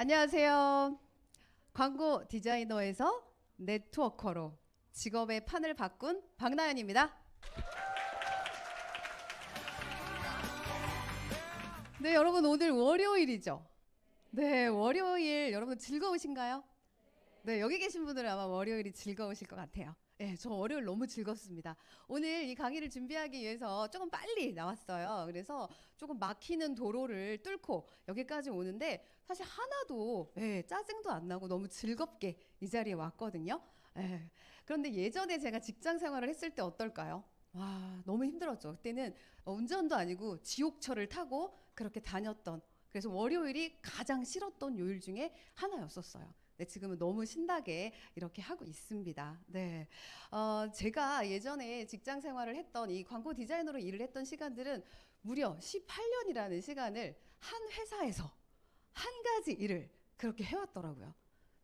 안녕하세요. 광고 디자이너에서 네트워커로 직업의 판을 바꾼 박나연입니다. 네, 여러분 오늘 월요일이죠. 네, 월요일 여러분 즐거우신가요? 네, 여기 계신 분들은 아마 월요일이 즐거우실 것 같아요. 네, 저 월요일 너무 즐겁습니다. 오늘 이 강의를 준비하기 위해서 조금 빨리 나왔어요. 그래서 조금 막히는 도로를 뚫고 여기까지 오는데 사실 하나도 짜증도 안 나고 너무 즐겁게 이 자리에 왔거든요. 그런데 예전에 제가 직장 생활을 했을 때 어떨까요? 와, 너무 힘들었죠. 그때는 운전도 아니고 지옥철을 타고 그렇게 다녔던, 그래서 월요일이 가장 싫었던 요일 중에 하나였었어요. 네, 지금은 너무 신나게 이렇게 하고 있습니다. 네, 제가 예전에 직장 생활을 했던 이 광고 디자이너로 일을 했던 시간들은 무려 18년이라는 시간을 한 회사에서 한 가지 일을 그렇게 해왔더라고요.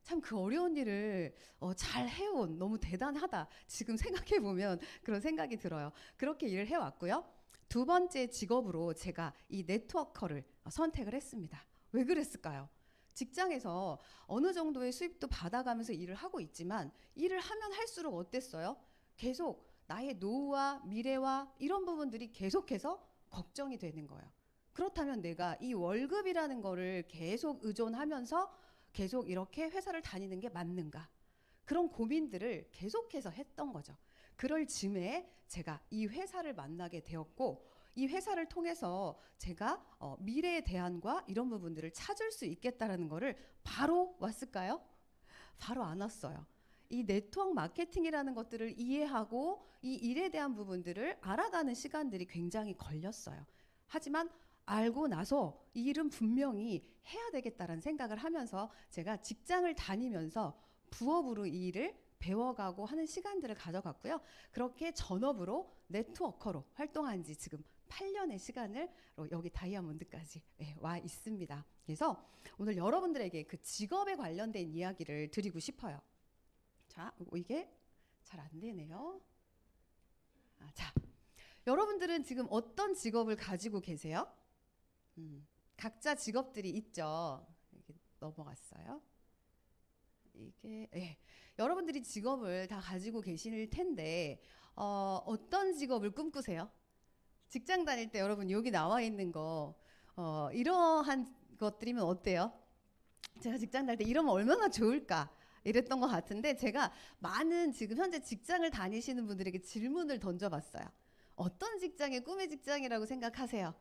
참 그 어려운 일을 잘 해온, 너무 대단하다. 지금 생각해 보면 그런 생각이 들어요. 그렇게 일을 해왔고요. 두 번째 직업으로 제가 이 네트워커를 선택을 했습니다. 왜 그랬을까요? 직장에서 어느 정도의 수입도 받아가면서 일을 하고 있지만 일을 하면 할수록 어땠어요? 계속 나의 노후와 미래와 이런 부분들이 계속해서 걱정이 되는 거예요. 그렇다면 내가 이 월급이라는 거를 계속 의존하면서 계속 이렇게 회사를 다니는 게 맞는가? 그런 고민들을 계속해서 했던 거죠. 그럴 즈음에 제가 이 회사를 만나게 되었고, 이 회사를 통해서 제가 미래의 대안과 이런 부분들을 찾을 수 있겠다라는 거를 바로 왔을까요? 바로 안 왔어요. 이 네트워크 마케팅이라는 것들을 이해하고 이 일에 대한 부분들을 알아가는 시간들이 굉장히 걸렸어요. 하지만 알고 나서 이 일은 분명히 해야 되겠다라는 생각을 하면서 제가 직장을 다니면서 부업으로 이 일을 배워가고 하는 시간들을 가져갔고요. 그렇게 전업으로 네트워커로 활동한 지 지금 8년의 시간을 여기 다이아몬드까지 와 있습니다. 그래서 오늘 여러분들에게 그 직업에 관련된 이야기를 드리고 싶어요. 자, 이게 잘 안 되네요. 자, 여러분들은 지금 어떤 직업을 가지고 계세요? 각자 직업들이 있죠. 이렇게 넘어갔어요. 이게 여러분들이 직업을 다 가지고 계실 텐데 어떤 직업을 꿈꾸세요? 직장 다닐 때 여러분 여기 나와 있는 거 이러한 것들이면 어때요? 제가 직장 다닐 때 이러면 얼마나 좋을까 이랬던 것 같은데, 제가 많은 지금 현재 직장을 다니시는 분들에게 질문을 던져봤어요. 어떤 직장이 꿈의 직장이라고 생각하세요?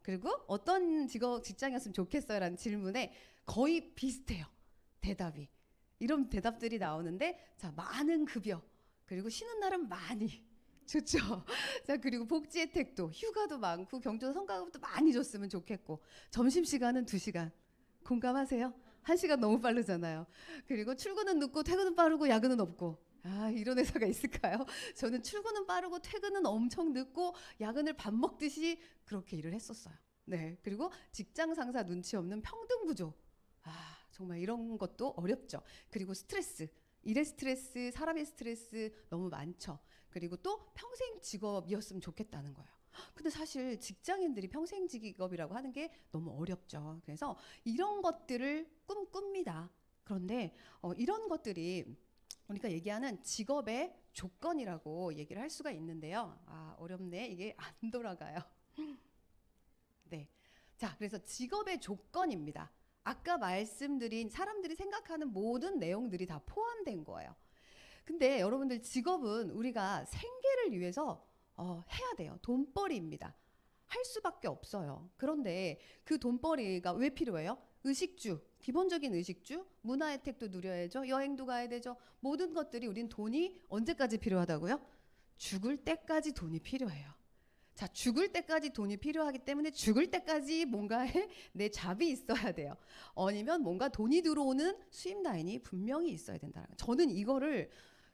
그리고 어떤 직장이었으면 좋겠어요? 라는 질문에 거의 비슷해요. 대답이. 이런 대답들이 나오는데, 자, 많은 급여, 그리고 쉬는 날은 많이 좋죠. 자, 그리고 복지 혜택도, 휴가도 많고 경조 성과급도 많이 줬으면 좋겠고, 점심시간은 2시간. 공감하세요? 1시간 너무 빠르잖아요. 그리고 출근은 늦고 퇴근은 빠르고 야근은 없고. 이런 회사가 있을까요? 저는 출근은 빠르고 퇴근은 엄청 늦고 야근을 밥 먹듯이 그렇게 일을 했었어요. 네. 그리고 직장 상사 눈치 없는 평등 구조. 정말 이런 것도 어렵죠. 그리고 스트레스. 일의 스트레스, 사람의 스트레스 너무 많죠. 그리고 또 평생 직업이었으면 좋겠다는 거예요. 근데 사실 직장인들이 평생 직업이라고 하는 게 너무 어렵죠. 그래서 이런 것들을 꿈꿉니다. 그런데 이런 것들이 우리가 얘기하는 직업의 조건이라고 얘기를 할 수가 있는데요. 어렵네. 이게 안 돌아가요. 네. 자, 그래서 직업의 조건입니다. 아까 말씀드린 사람들이 생각하는 모든 내용들이 다 포함된 거예요. 근데 여러분들 직업은 우리가 생계를 위해서 해야 돼요. 돈벌이입니다. 할 수밖에 없어요. 그런데 그 돈벌이가 왜 필요해요? 의식주, 기본적인 의식주, 문화 혜택도 누려야죠. 여행도 가야 되죠. 모든 것들이 우린 돈이 언제까지 필요하다고요? 죽을 때까지 돈이 필요해요. 자, 죽을 때까지 돈이 필요하기 때문에 죽을 때까지 뭔가에 내 잡이 있어야 돼요. 아니면 뭔가 돈이 들어오는 수입 라인이 분명히 있어야 된다는 거예요. 저는 이거를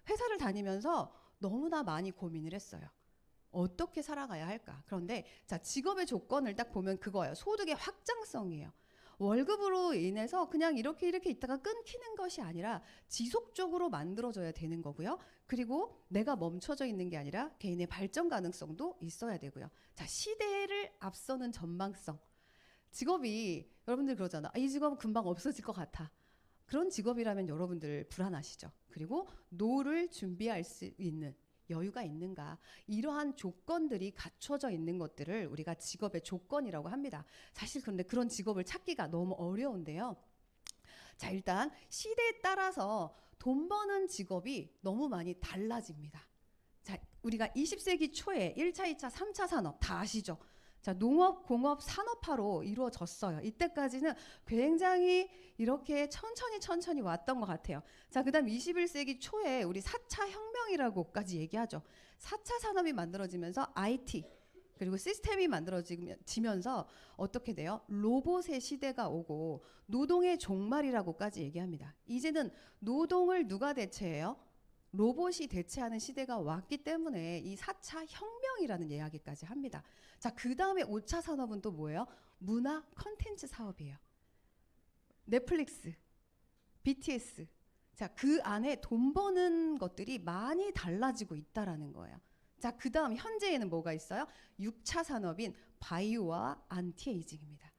회사를 다니면서 너무나 많이 고민을 했어요. 어떻게 살아가야 할까? 그런데 자, 직업의 조건을 딱 보면 그거예요. 소득의 확장성이에요. 월급으로 인해서 그냥 이렇게 있다가 끊기는 것이 아니라 지속적으로 만들어져야 되는 거고요. 그리고 내가 멈춰져 있는 게 아니라 개인의 발전 가능성도 있어야 되고요. 자, 시대를 앞서는 전망성. 직업이 여러분들 그러잖아. 이 직업은 금방 없어질 것 같아. 그런 직업이라면 여러분들 불안하시죠. 그리고 노를 준비할 수 있는 여유가 있는가, 이러한 조건들이 갖춰져 있는 것들을 우리가 직업의 조건이라고 합니다. 사실 그런데 그런 직업을 찾기가 너무 어려운데요. 자, 일단 시대에 따라서 돈 버는 직업이 너무 많이 달라집니다. 자, 우리가 20세기 초에 1차, 2차, 3차 산업 다 아시죠? 자, 농업, 공업, 산업화로 이루어졌어요. 이때까지는 굉장히 이렇게 천천히 왔던 것 같아요. 자, 그다음 21세기 초에 우리 4차 혁명이라고까지 얘기하죠. 4차 산업이 만들어지면서 IT 그리고 시스템이 만들어지면서 어떻게 돼요? 로봇의 시대가 오고 노동의 종말이라고까지 얘기합니다. 이제는 노동을 누가 대체해요? 로봇이 대체하는 시대가 왔기 때문에 이 4차 혁명이라는 이야기까지 합니다. 자, 그 다음에 5차 산업은 또 뭐예요? 문화 컨텐츠 사업이에요. 넷플릭스, BTS. 자, 그 안에 돈 버는 것들이 많이 달라지고 있다라는 거예요. 자, 그 다음 현재에는 뭐가 있어요? 6차 산업인 바이오와 안티에이징입니다.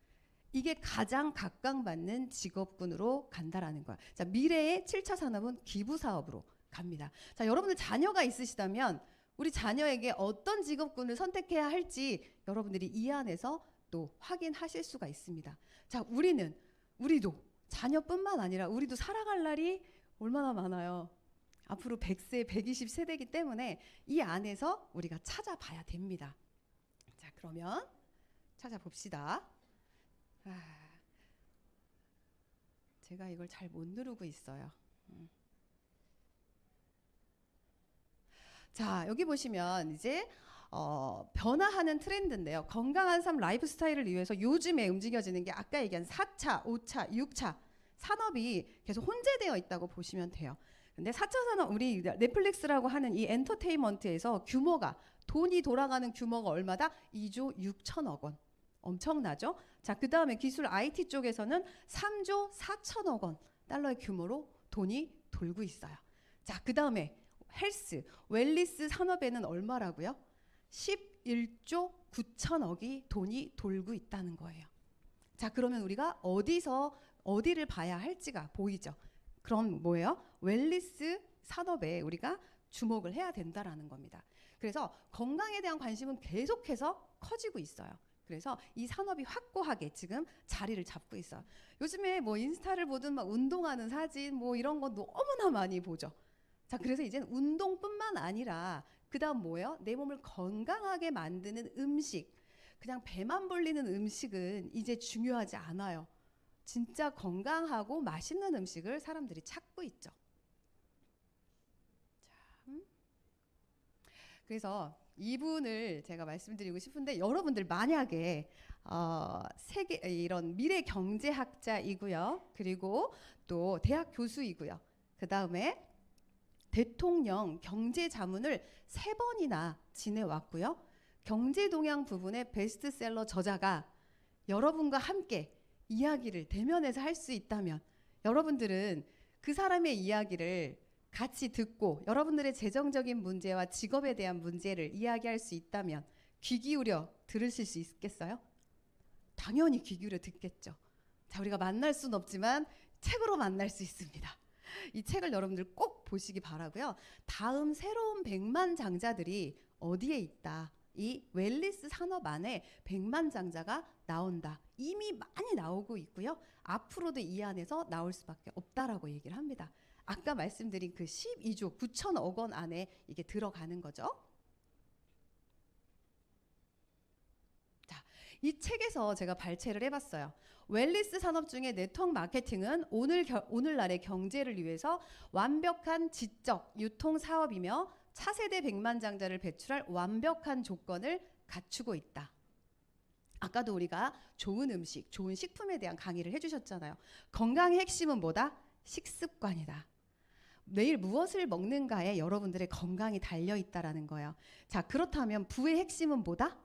이게 가장 각광받는 직업군으로 간다라는 거야. 자, 미래의 7차 산업은 기부 사업으로 갑니다. 자, 여러분들 자녀가 있으시다면 우리 자녀에게 어떤 직업군을 선택해야 할지 여러분들이 이 안에서 또 확인하실 수가 있습니다. 자, 우리도 자녀뿐만 아니라 우리도 살아갈 날이 얼마나 많아요. 앞으로 100세, 120세대이기 때문에 이 안에서 우리가 찾아봐야 됩니다. 자, 그러면 찾아봅시다. 제가 이걸 잘 못 누르고 있어요. 자, 여기 보시면 이제 변화하는 트렌드인데요. 건강한 삶 라이프 스타일을 위해서 요즘에 움직여지는 게 아까 얘기한 4차, 5차, 6차 산업이 계속 혼재되어 있다고 보시면 돼요. 근데 4차 산업, 우리 넷플릭스라고 하는 이 엔터테인먼트에서 규모가, 돈이 돌아가는 규모가 얼마다? 2조 6천억 원. 엄청나죠? 자, 그 다음에 기술 IT 쪽에서는 3조 4천억 원 달러의 규모로 돈이 돌고 있어요. 자, 그 다음에 헬스, 웰리스 산업에는 얼마라고요? 11조 9천억이 돈이 돌고 있다는 거예요. 자, 그러면 우리가 어디를 봐야 할지가 보이죠? 그럼 뭐예요? 웰리스 산업에 우리가 주목을 해야 된다라는 겁니다. 그래서 건강에 대한 관심은 계속해서 커지고 있어요. 그래서 이 산업이 확고하게 지금 자리를 잡고 있어요. 요즘에 뭐 인스타를 보든 막 운동하는 사진 뭐 이런 거 너무나 많이 보죠. 자, 그래서 이제는 운동뿐만 아니라 그다음 뭐예요? 내 몸을 건강하게 만드는 음식, 그냥 배만 불리는 음식은 이제 중요하지 않아요. 진짜 건강하고 맛있는 음식을 사람들이 찾고 있죠. 자, 그래서 이분을 제가 말씀드리고 싶은데 여러분들 만약에 세계 이런 미래 경제학자이고요. 그리고 또 대학 교수이고요. 그 다음에 대통령 경제 자문을 3번이나 지내왔고요. 경제 동향 부분의 베스트셀러 저자가 여러분과 함께 이야기를 대면해서 할 수 있다면 여러분들은 그 사람의 이야기를 같이 듣고 여러분들의 재정적인 문제와 직업에 대한 문제를 이야기할 수 있다면 귀 기울여 들으실 수 있겠어요? 당연히 귀 기울여 듣겠죠. 자, 우리가 만날 수는 없지만 책으로 만날 수 있습니다. 이 책을 여러분들 꼭 보시기 바라고요. 다음 새로운 백만장자들이 어디에 있다. 이 웰리스 산업 안에 백만장자가 나온다. 이미 많이 나오고 있고요. 앞으로도 이 안에서 나올 수밖에 없다라고 얘기를 합니다. 아까 말씀드린 그 12조 9천억 원 안에 이게 들어가는 거죠. 자, 이 책에서 제가 발췌를 해봤어요. 웰리스 산업 중에 네트워크 마케팅은 오늘날의 경제를 위해서 완벽한 지적 유통 사업이며 차세대 백만장자를 배출할 완벽한 조건을 갖추고 있다. 아까도 우리가 좋은 음식, 좋은 식품에 대한 강의를 해주셨잖아요. 건강의 핵심은 뭐다? 식습관이다. 매일 무엇을 먹는가에 여러분들의 건강이 달려있다라는 거예요. 자, 그렇다면 부의 핵심은 뭐다?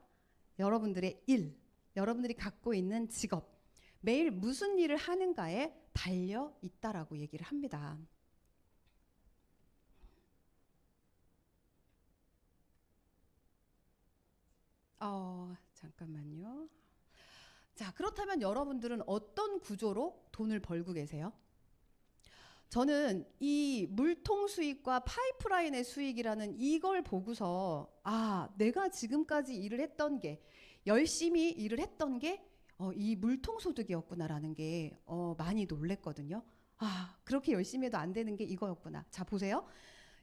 여러분들의 일, 여러분들이 갖고 있는 직업, 매일 무슨 일을 하는가에 달려있다라고 얘기를 합니다. 잠깐만요. 자, 그렇다면 여러분들은 어떤 구조로 돈을 벌고 계세요? 저는 이 물통 수익과 파이프라인의 수익이라는 이걸 보고서 내가 지금까지 일을 했던 게 열심히 일을 했던 게 이 물통 소득이었구나라는 게 많이 놀랬거든요. 그렇게 열심히 해도 안 되는 게 이거였구나. 자, 보세요.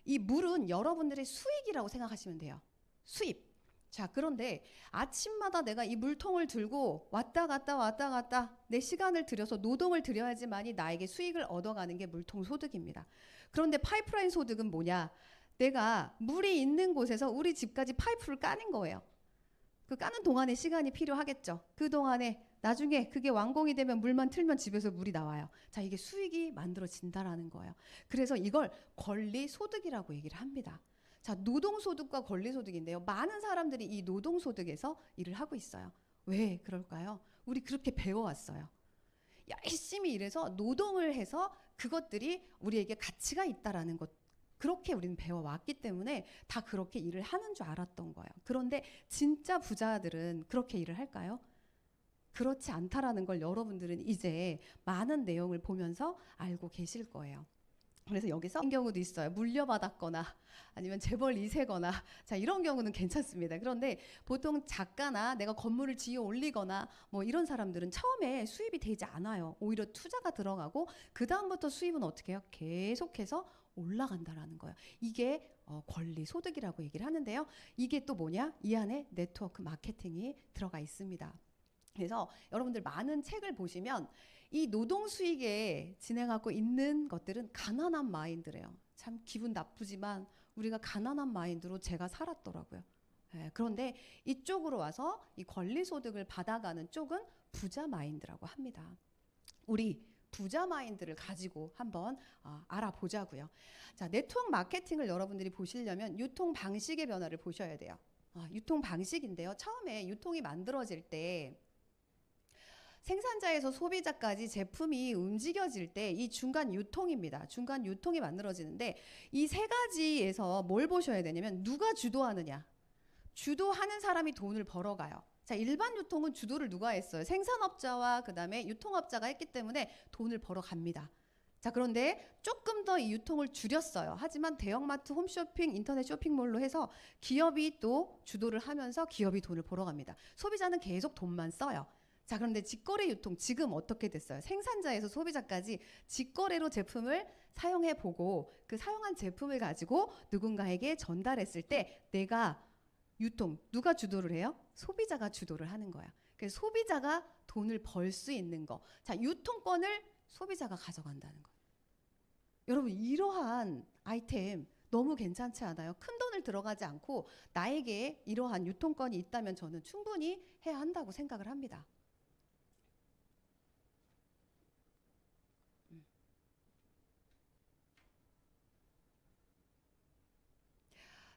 이 물은 여러분들의 수익이라고 생각하시면 돼요. 수입. 자, 그런데 아침마다 내가 이 물통을 들고 왔다 갔다 내 시간을 들여서 노동을 들여야지만이 나에게 수익을 얻어가는 게 물통 소득입니다. 그런데 파이프라인 소득은 뭐냐? 내가 물이 있는 곳에서 우리 집까지 파이프를 까는 거예요. 그 까는 동안에 시간이 필요하겠죠. 그 동안에 나중에 그게 완공이 되면 물만 틀면 집에서 물이 나와요. 자, 이게 수익이 만들어진다라는 거예요. 그래서 이걸 권리소득이라고 얘기를 합니다. 자, 노동소득과 권리소득인데요. 많은 사람들이 이 노동소득에서 일을 하고 있어요. 왜 그럴까요? 우리 그렇게 배워왔어요. 열심히 일해서 노동을 해서 그것들이 우리에게 가치가 있다라는 것, 그렇게 우리는 배워왔기 때문에 다 그렇게 일을 하는 줄 알았던 거예요. 그런데 진짜 부자들은 그렇게 일을 할까요? 그렇지 않다라는 걸 여러분들은 이제 많은 내용을 보면서 알고 계실 거예요. 그래서 여기서 이런 경우도 있어요. 물려받았거나 아니면 재벌 2세거나 자, 이런 경우는 괜찮습니다. 그런데 보통 작가나 내가 건물을 지어 올리거나 뭐 이런 사람들은 처음에 수입이 되지 않아요. 오히려 투자가 들어가고 그 다음부터 수입은 어떻게 해요? 계속해서 올라간다라는 거예요. 이게 권리 소득이라고 얘기를 하는데요. 이게 또 뭐냐? 이 안에 네트워크 마케팅이 들어가 있습니다. 그래서 여러분들 많은 책을 보시면 이 노동 수익에 진행하고 있는 것들은 가난한 마인드래요. 참 기분 나쁘지만 우리가 가난한 마인드로 제가 살았더라고요. 그런데 이쪽으로 와서 이 권리 소득을 받아가는 쪽은 부자 마인드라고 합니다. 우리 부자 마인드를 가지고 한번 알아보자고요. 자, 네트워크 마케팅을 여러분들이 보시려면 유통 방식의 변화를 보셔야 돼요. 유통 방식인데요. 처음에 유통이 만들어질 때 생산자에서 소비자까지 제품이 움직여질 때 이 중간 유통입니다. 중간 유통이 만들어지는데 이 세 가지에서 뭘 보셔야 되냐면 누가 주도하느냐. 주도하는 사람이 돈을 벌어가요. 자, 일반 유통은 주도를 누가 했어요? 생산업자와 그다음에 유통업자가 했기 때문에 돈을 벌어갑니다. 자, 그런데 조금 더 이 유통을 줄였어요. 하지만 대형마트, 홈쇼핑, 인터넷 쇼핑몰로 해서 기업이 또 주도를 하면서 기업이 돈을 벌어갑니다. 소비자는 계속 돈만 써요. 자, 그런데 직거래 유통 지금 어떻게 됐어요? 생산자에서 소비자까지 직거래로 제품을 사용해 보고 그 사용한 제품을 가지고 누군가에게 전달했을 때 내가 유통 누가 주도를 해요? 소비자가 주도를 하는 거야. 그래서 소비자가 돈을 벌 수 있는 거. 자, 유통권을 소비자가 가져간다는 거예요. 여러분, 이러한 아이템 너무 괜찮지 않아요? 큰 돈을 들어가지 않고 나에게 이러한 유통권이 있다면 저는 충분히 해야 한다고 생각을 합니다.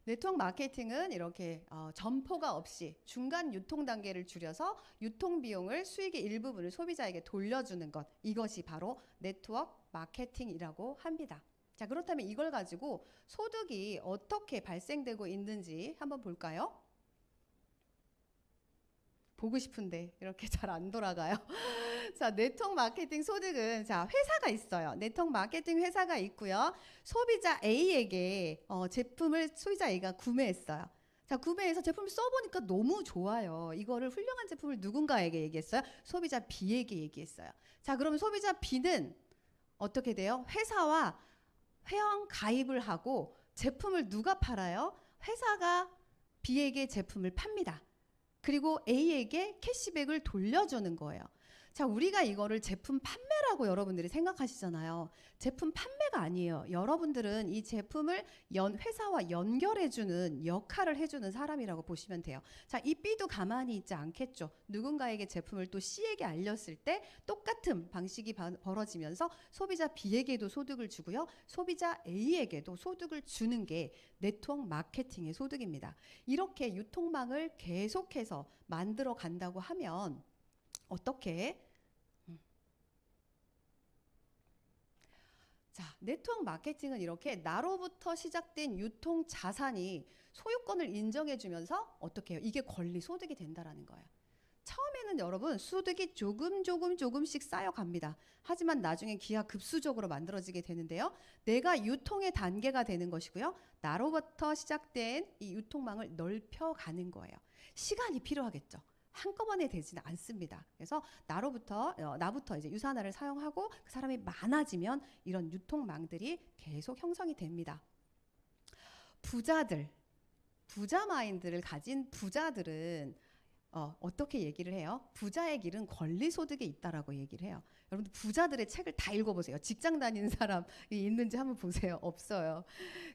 네트워크 마케팅은 이렇게 점포가 없이 중간 유통 단계를 줄여서 유통 비용을 수익의 일부분을 소비자에게 돌려주는 것, 이것이 바로 네트워크 마케팅이라고 합니다. 자, 그렇다면 이걸 가지고 소득이 어떻게 발생되고 있는지 한번 볼까요? 보고 싶은데 이렇게 잘 안 돌아가요. 자, 네트워크 마케팅 소득은 자, 회사가 있어요. 네트워크 마케팅 회사가 있고요. 소비자 A에게 제품을 소비자 A가 구매했어요. 자, 구매해서 제품을 써보니까 너무 좋아요. 이거를 훌륭한 제품을 누군가에게 얘기했어요? 소비자 B에게 얘기했어요. 자, 그러면 소비자 B는 어떻게 돼요? 회사와 회원 가입을 하고 제품을 누가 팔아요? 회사가 B에게 제품을 팝니다. 그리고 A에게 캐시백을 돌려주는 거예요. 자, 우리가 이거를 제품 판매라고 여러분들이 생각하시잖아요. 제품 판매가 아니에요. 여러분들은 이 제품을 회사와 연결해주는 역할을 해주는 사람이라고 보시면 돼요. 자, 이 B도 가만히 있지 않겠죠. 누군가에게 제품을 또 C에게 알렸을 때 똑같은 방식이 벌어지면서 소비자 B에게도 소득을 주고요. 소비자 A에게도 소득을 주는 게 네트워크 마케팅의 소득입니다. 이렇게 유통망을 계속해서 만들어 간다고 하면 어떻게? 자, 네트워크 마케팅은 이렇게 나로부터 시작된 유통 자산이 소유권을 인정해 주면서 어떻게 해요? 이게 권리 소득이 된다라는 거예요. 처음에는 여러분 소득이 조금씩 쌓여갑니다. 하지만 나중에 기하급수적으로 만들어지게 되는데요. 내가 유통의 단계가 되는 것이고요. 나로부터 시작된 이 유통망을 넓혀가는 거예요. 시간이 필요하겠죠. 한꺼번에 되지는 않습니다. 그래서 나부터 이제 유산화를 사용하고 그 사람이 많아지면 이런 유통망들이 계속 형성이 됩니다. 부자 마인드를 가진 부자들은 어떻게 얘기를 해요? 부자의 길은 권리소득에 있다라고 얘기를 해요. 여러분들 부자들의 책을 다 읽어보세요. 직장 다니는 사람이 있는지 한번 보세요. 없어요.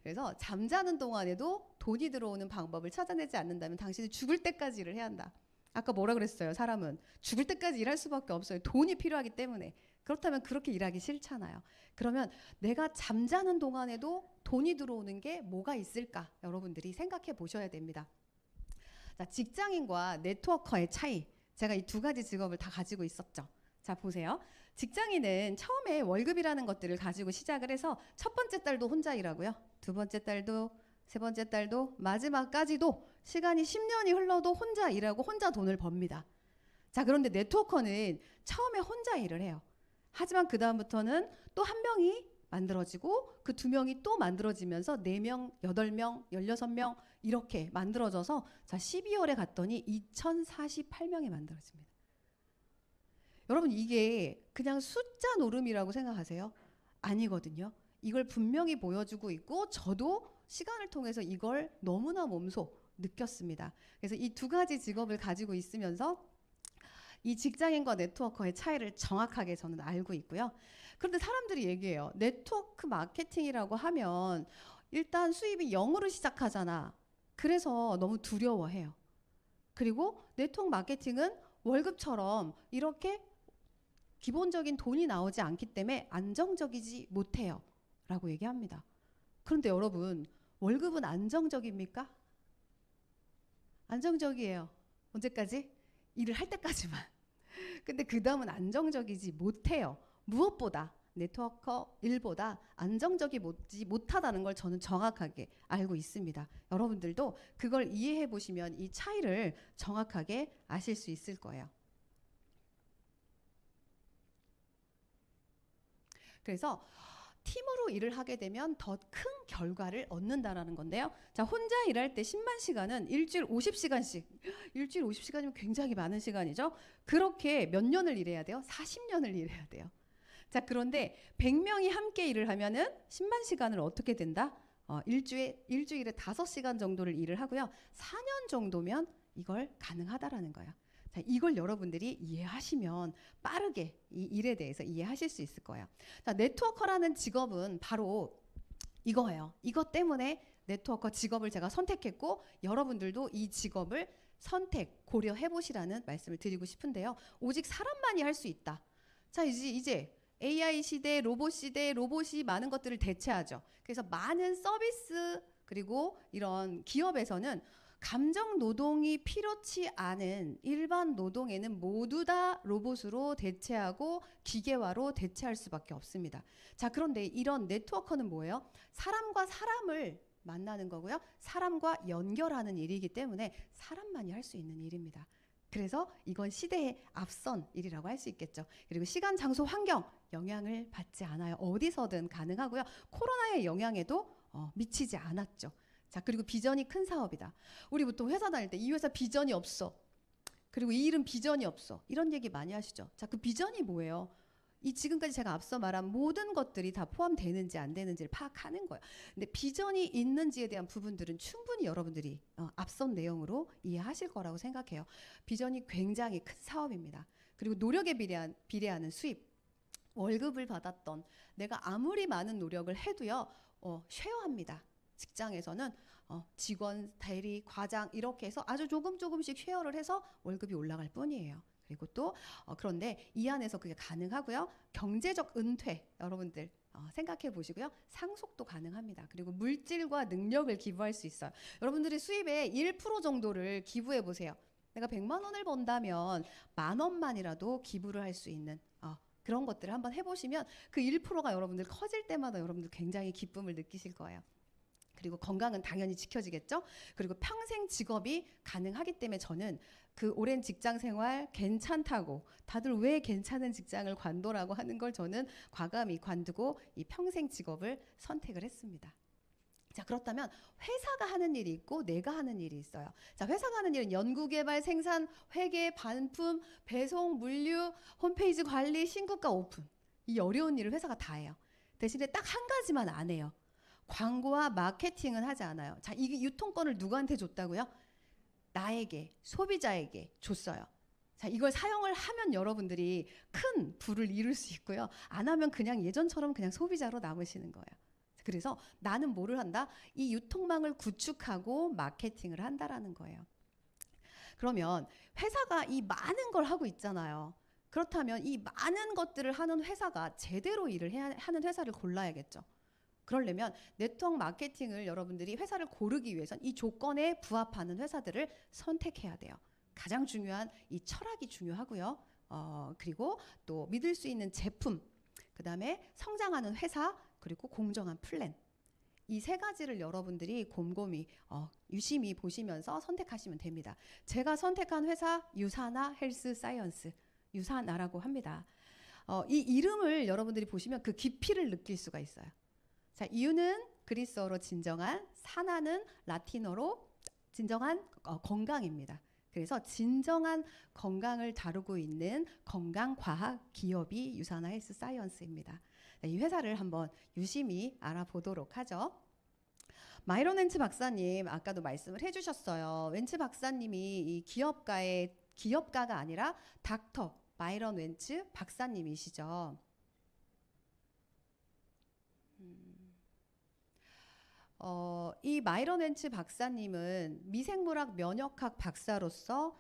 그래서 잠자는 동안에도 돈이 들어오는 방법을 찾아내지 않는다면 당신은 죽을 때까지 일을 해야 한다. 아까 뭐라 그랬어요? 사람은 죽을 때까지 일할 수밖에 없어요. 돈이 필요하기 때문에. 그렇다면 그렇게 일하기 싫잖아요. 그러면 내가 잠자는 동안에도 돈이 들어오는 게 뭐가 있을까? 여러분들이 생각해 보셔야 됩니다. 자, 직장인과 네트워커의 차이. 제가 이 두 가지 직업을 다 가지고 있었죠. 자, 보세요. 직장인은 처음에 월급이라는 것들을 가지고 시작을 해서 첫 번째 달도 혼자 일하고요. 두 번째 달도, 세 번째 달도, 마지막까지도 시간이 10년이 흘러도 혼자 일하고 혼자 돈을 법니다. 자, 그런데 네트워커는 처음에 혼자 일을 해요. 하지만 그 다음부터는 또 한 명이 만들어지고 그 두 명이 또 만들어지면서 4명, 8명, 16명 이렇게 만들어져서 자 12월에 갔더니 2048명이 만들어집니다. 여러분 이게 그냥 숫자 노름이라고 생각하세요? 아니거든요. 이걸 분명히 보여주고 있고 저도 시간을 통해서 이걸 너무나 몸소 느꼈습니다. 그래서 이 두 가지 직업을 가지고 있으면서 이 직장인과 네트워커의 차이를 정확하게 저는 알고 있고요. 그런데 사람들이 얘기해요. 네트워크 마케팅이라고 하면 일단 수입이 0으로 시작하잖아. 그래서 너무 두려워해요. 그리고 네트워크 마케팅은 월급처럼 이렇게 기본적인 돈이 나오지 않기 때문에 안정적이지 못해요. 라고 얘기합니다. 그런데 여러분, 월급은 안정적입니까? 안정적이에요. 언제까지? 일을 할 때까지만. 근데 그 다음은 안정적이지 못해요. 무엇보다 네트워커 일보다 안정적이지 못하다는 걸 저는 정확하게 알고 있습니다. 여러분들도 그걸 이해해 보시면 이 차이를 정확하게 아실 수 있을 거예요. 그래서 팀으로 일을 하게 되면 더 큰 결과를 얻는다라는 건데요. 자, 혼자 일할 때 10만 시간은 일주일 50시간씩. 일주일 50시간이면 굉장히 많은 시간이죠. 그렇게 몇 년을 일해야 돼요? 40년을 일해야 돼요. 자, 그런데 100명이 함께 일을 하면은 10만 시간을 어떻게 된다? 일주일에 5시간 정도를 일을 하고요. 4년 정도면 이걸 가능하다라는 거예요. 자, 이걸 여러분들이 이해하시면 빠르게 이 일에 대해서 이해하실 수 있을 거예요. 자, 네트워커라는 직업은 바로 이거예요. 이것 때문에 네트워커 직업을 제가 선택했고 여러분들도 이 직업을 고려해 보시라는 말씀을 드리고 싶은데요. 오직 사람만이 할 수 있다. 자, 이제 AI 시대, 로봇 시대, 로봇이 많은 것들을 대체하죠. 그래서 많은 서비스 그리고 이런 기업에서는 감정 노동이 필요치 않은 일반 노동에는 모두 다 로봇으로 대체하고 기계화로 대체할 수밖에 없습니다. 자, 그런데 이런 네트워커는 뭐예요? 사람과 사람을 만나는 거고요. 사람과 연결하는 일이기 때문에 사람만이 할 수 있는 일입니다. 그래서 이건 시대에 앞선 일이라고 할 수 있겠죠. 그리고 시간, 장소, 환경 영향을 받지 않아요. 어디서든 가능하고요. 코로나의 영향에도 미치지 않았죠. 자, 그리고 비전이 큰 사업이다. 우리 보통 회사 다닐 때 이 회사 비전이 없어. 그리고 이 일은 비전이 없어. 이런 얘기 많이 하시죠. 자, 그 비전이 뭐예요? 이 지금까지 제가 앞서 말한 모든 것들이 다 포함되는지 안 되는지를 파악하는 거예요. 근데 비전이 있는지에 대한 부분들은 충분히 여러분들이 앞선 내용으로 이해하실 거라고 생각해요. 비전이 굉장히 큰 사업입니다. 그리고 노력에 비례하는 수입. 월급을 받았던 내가 아무리 많은 노력을 해도요. 쉐어합니다. 직장에서는 직원, 대리, 과장 이렇게 해서 아주 조금씩 쉐어를 해서 월급이 올라갈 뿐이에요. 그리고 또 그런데 이 안에서 그게 가능하고요. 경제적 은퇴 여러분들 생각해 보시고요. 상속도 가능합니다. 그리고 물질과 능력을 기부할 수 있어요. 여러분들이 수입의 1% 정도를 기부해 보세요. 내가 100만 원을 번다면 10,000원만이라도 기부를 할 수 있는 그런 것들을 한번 해보시면 그 1%가 여러분들 커질 때마다 여러분들 굉장히 기쁨을 느끼실 거예요. 그리고 건강은 당연히 지켜지겠죠. 그리고 평생 직업이 가능하기 때문에 저는 그 오랜 직장 생활 괜찮다고, 다들 왜 괜찮은 직장을 관둬라고 하는 걸 저는 과감히 관두고 이 평생 직업을 선택을 했습니다. 자, 그렇다면 회사가 하는 일이 있고 내가 하는 일이 있어요. 자, 회사가 하는 일은 연구개발, 생산, 회계, 반품, 배송, 물류, 홈페이지 관리, 신고가 오픈. 이 어려운 일을 회사가 다 해요. 대신에 딱 한 가지만 안 해요. 광고와 마케팅은 하지 않아요. 자, 이게 유통권을 누구한테 줬다고요? 나에게, 소비자에게 줬어요. 자, 이걸 사용을 하면 여러분들이 큰 부를 이룰 수 있고요. 안 하면 그냥 예전처럼 그냥 소비자로 남으시는 거예요. 그래서 나는 뭐를 한다? 이 유통망을 구축하고 마케팅을 한다라는 거예요. 그러면 회사가 이 많은 걸 하고 있잖아요. 그렇다면 이 많은 것들을 하는 회사가 제대로 일을 하는 회사를 골라야겠죠. 그러려면 네트워크 마케팅을 여러분들이 회사를 고르기 위해선 이 조건에 부합하는 회사들을 선택해야 돼요. 가장 중요한 이 철학이 중요하고요. 그리고 또 믿을 수 있는 제품, 그 다음에 성장하는 회사, 그리고 공정한 플랜. 이 세 가지를 여러분들이 곰곰이 유심히 보시면서 선택하시면 됩니다. 제가 선택한 회사 유사나 헬스 사이언스, 유사나라고 합니다. 이 이름을 여러분들이 보시면 그 깊이를 느낄 수가 있어요. 자, 이유는 그리스어로 진정한, 사나는 라틴어로 진정한 건강입니다. 그래서 진정한 건강을 다루고 있는 건강과학 기업이 유사나 헬스 사이언스입니다. 네, 이 회사를 한번 유심히 알아보도록 하죠. 마이런 웬츠 박사님 아까도 말씀을 해주셨어요. 웬츠 박사님이 이 기업가가 아니라 닥터 마이런 웬츠 박사님이시죠. 이 마이런 웬츠 박사님은 미생물학 면역학 박사로서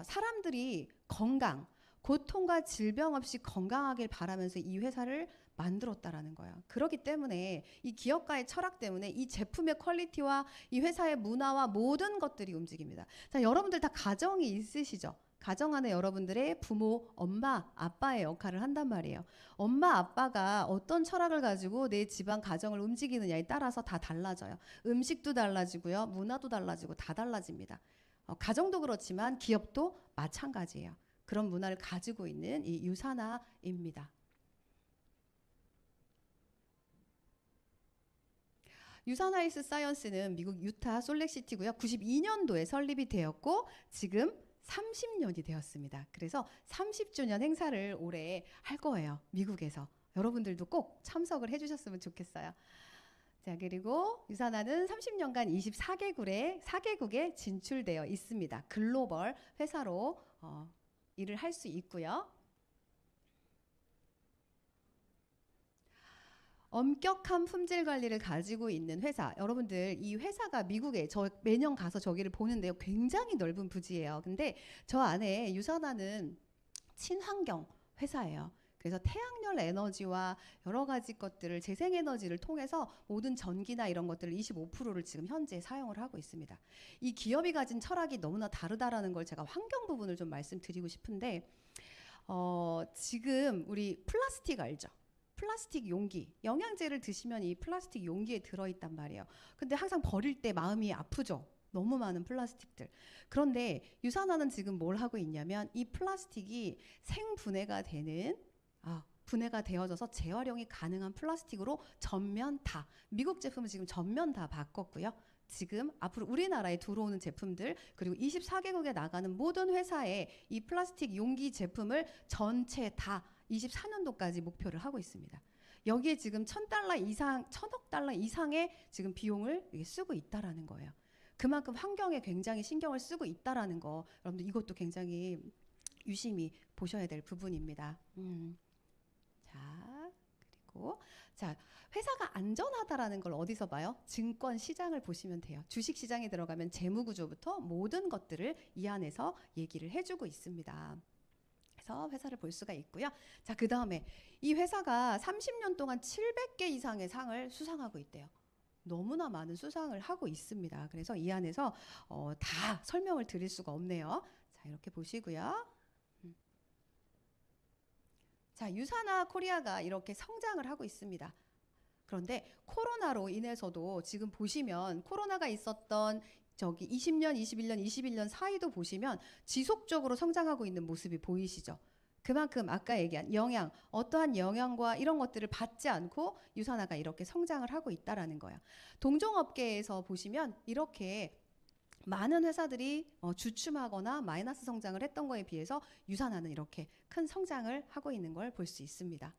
사람들이 건강, 고통과 질병 없이 건강하길 바라면서 이 회사를 만들었다라는 거예요. 그렇기 때문에 이 기업가의 철학 때문에 이 제품의 퀄리티와 이 회사의 문화와 모든 것들이 움직입니다. 자, 여러분들 다 가정이 있으시죠? 가정 안에 여러분들의 부모, 엄마, 아빠의 역할을 한단 말이에요. 엄마, 아빠가 어떤 철학을 가지고 내 집안 가정을 움직이느냐에 따라서 다 달라져요. 음식도 달라지고요. 문화도 달라지고 다 달라집니다. 가정도 그렇지만 기업도 마찬가지예요. 그런 문화를 가지고 있는 이 유사나입니다. 유사나 헬스 사이언스는 미국 유타 솔렉시티고요. 92년도에 설립이 되었고 지금 30년이 되었습니다. 그래서 30주년 행사를 올해 할 거예요. 미국에서. 여러분들도 꼭 참석을 해주셨으면 좋겠어요. 자, 그리고 유사나는 30년간 24개국에 진출되어 있습니다. 글로벌 회사로 일을 할 수 있고요. 엄격한 품질 관리를 가지고 있는 회사. 여러분들 이 회사가 미국에 저 매년 가서 저기를 보는데요. 굉장히 넓은 부지예요. 근데 저 안에 유사나는 친환경 회사예요. 그래서 태양열 에너지와 여러 가지 것들을 재생에너지를 통해서 모든 전기나 이런 것들을 25%를 지금 현재 사용을 하고 있습니다. 이 기업이 가진 철학이 너무나 다르다라는 걸 제가 환경 부분을 좀 말씀드리고 싶은데 지금 우리 플라스틱 알죠? 플라스틱 용기, 영양제를 드시면 이 플라스틱 용기에 들어있단 말이에요. 근데 항상 버릴 때 마음이 아프죠. 너무 많은 플라스틱들. 그런데 유사나는 지금 뭘 하고 있냐면 이 플라스틱이 생분해가 되는 분해가 되어져서 재활용이 가능한 플라스틱으로 전면 다, 미국 제품은 지금 전면 다 바꿨고요. 지금 앞으로 우리나라에 들어오는 제품들 그리고 24개국에 나가는 모든 회사에 이 플라스틱 용기 제품을 전체 다 24년도까지 목표를 하고 있습니다. 여기에 지금 천억 달러 이상의 지금 비용을 쓰고 있다라는 거예요. 그만큼 환경에 굉장히 신경을 쓰고 있다라는 거, 여러분들 이것도 굉장히 유심히 보셔야 될 부분입니다. 자, 회사가 안전하다라는 걸 어디서 봐요? 증권 시장을 보시면 돼요. 주식 시장에 들어가면 재무 구조부터 모든 것들을 이 안에서 얘기를 해주고 있습니다. 그래서 회사를 볼 수가 있고요. 자, 그 다음에 이 회사가 30년 동안 700개 이상의 상을 수상하고 있대요. 너무나 많은 수상을 하고 있습니다. 그래서 이 안에서 다 설명을 드릴 수가 없네요. 자, 이렇게 보시고요. 자, 유사나 코리아가 이렇게 성장을 하고 있습니다. 그런데 코로나로 인해서도 지금 보시면 코로나가 있었던 저기 20년, 21년, 21년 사이도 보시면 지속적으로 성장하고 있는 모습이 보이시죠? 그만큼 아까 얘기한 영양, 어떠한 영양과 이런 것들을 받지 않고 유산화가 이렇게 성장을 하고 있다라는 거예요. 동종업계에서 보시면 이렇게 많은 회사들이 주춤하거나 마이너스 성장을 했던 거에 비해서 유산화는 이렇게 큰 성장을 하고 있는 걸 볼 수 있습니다.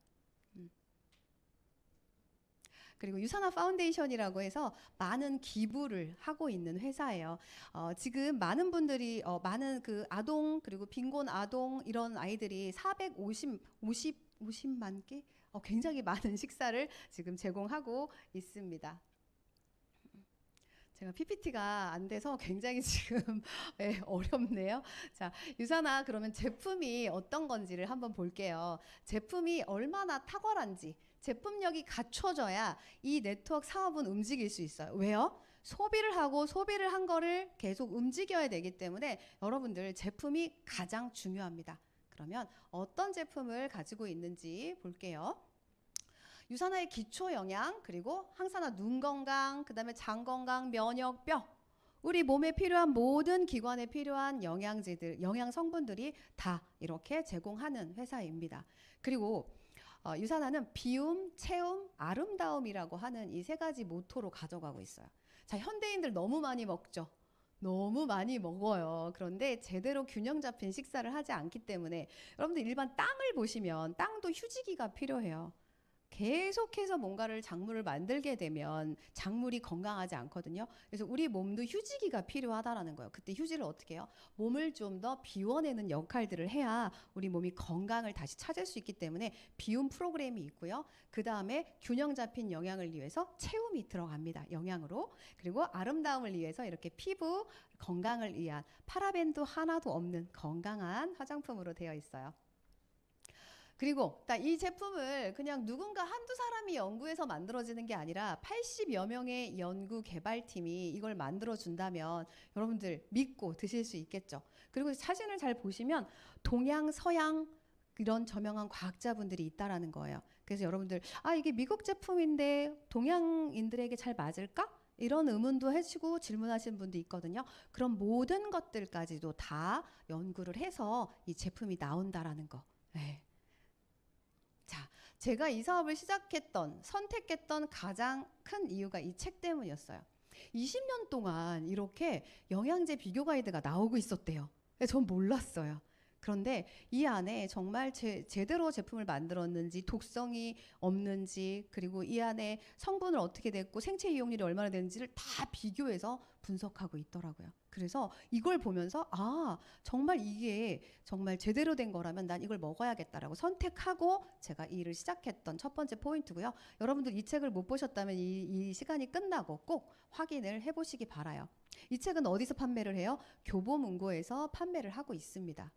그리고 유산화 파운데이션이라고 해서 많은 기부를 하고 있는 회사예요. 지금 많은 분들이 많은 그 아동 그리고 빈곤 아동 이런 아이들이 50만 개 굉장히 많은 식사를 지금 제공하고 있습니다. 제가 PPT가 안 돼서 굉장히 지금 네, 어렵네요. 자, 유산화 그러면 제품이 어떤 건지를 한번 볼게요. 제품이 얼마나 탁월한지, 제품력이 갖춰져야 이 네트워크 사업은 움직일 수 있어요. 왜요? 소비를 하고 소비를 한 거를 계속 움직여야 되기 때문에 여러분들 제품이 가장 중요합니다. 그러면 어떤 제품을 가지고 있는지 볼게요. 유산화의 기초 영양, 그리고 항산화 눈 건강, 그다음에 장 건강, 면역, 뼈. 우리 몸에 필요한 모든 기관에 필요한 영양제들, 영양 성분들이 다 이렇게 제공하는 회사입니다. 그리고 유산화는 비움, 체움, 아름다움이라고 하는 이 세 가지 모토로 가져가고 있어요. 자, 현대인들 너무 많이 먹죠. 너무 많이 먹어요. 그런데 제대로 균형 잡힌 식사를 하지 않기 때문에 여러분들 일반 땅을 보시면 땅도 휴지기가 필요해요. 계속해서 뭔가를 작물을 만들게 되면 작물이 건강하지 않거든요. 그래서 우리 몸도 휴지기가 필요하다라는 거예요. 그때 휴지를 어떻게 해요? 몸을 좀 더 비워내는 역할들을 해야 우리 몸이 건강을 다시 찾을 수 있기 때문에 비움 프로그램이 있고요. 그 다음에 균형 잡힌 영양을 위해서 체움이 들어갑니다. 영양으로. 그리고 아름다움을 위해서 이렇게 피부 건강을 위한 파라벤도 하나도 없는 건강한 화장품으로 되어 있어요. 그리고 이 제품을 그냥 누군가 한두 사람이 연구해서 만들어지는 게 아니라 80여 명의 연구 개발팀이 이걸 만들어 준다면 여러분들 믿고 드실 수 있겠죠. 그리고 사진을 잘 보시면 동양, 서양 이런 저명한 과학자분들이 있다라는 거예요. 그래서 여러분들 이게 미국 제품인데 동양인들에게 잘 맞을까? 이런 의문도 해주고 질문하시는 분도 있거든요. 그런 모든 것들까지도 다 연구를 해서 이 제품이 나온다라는 거. 네. 자, 제가 이 사업을 선택했던 가장 큰 이유가 이 책 때문이었어요. 20년 동안 이렇게 영양제 비교 가이드가 나오고 있었대요. 전 몰랐어요. 그런데 이 안에 정말 제대로 제품을 만들었는지, 독성이 없는지, 그리고 이 안에 성분을 어떻게 됐고 생체 이용률이 얼마나 되는지를 다 비교해서 분석하고 있더라고요. 그래서 이걸 보면서 정말 이게 정말 제대로 된 거라면 난 이걸 먹어야겠다라고 선택하고 제가 이 일을 시작했던 첫 번째 포인트고요. 여러분들 이 책을 못 보셨다면 이 시간이 끝나고 꼭 확인을 해보시기 바라요. 이 책은 어디서 판매를 해요? 교보문고에서 판매를 하고 있습니다.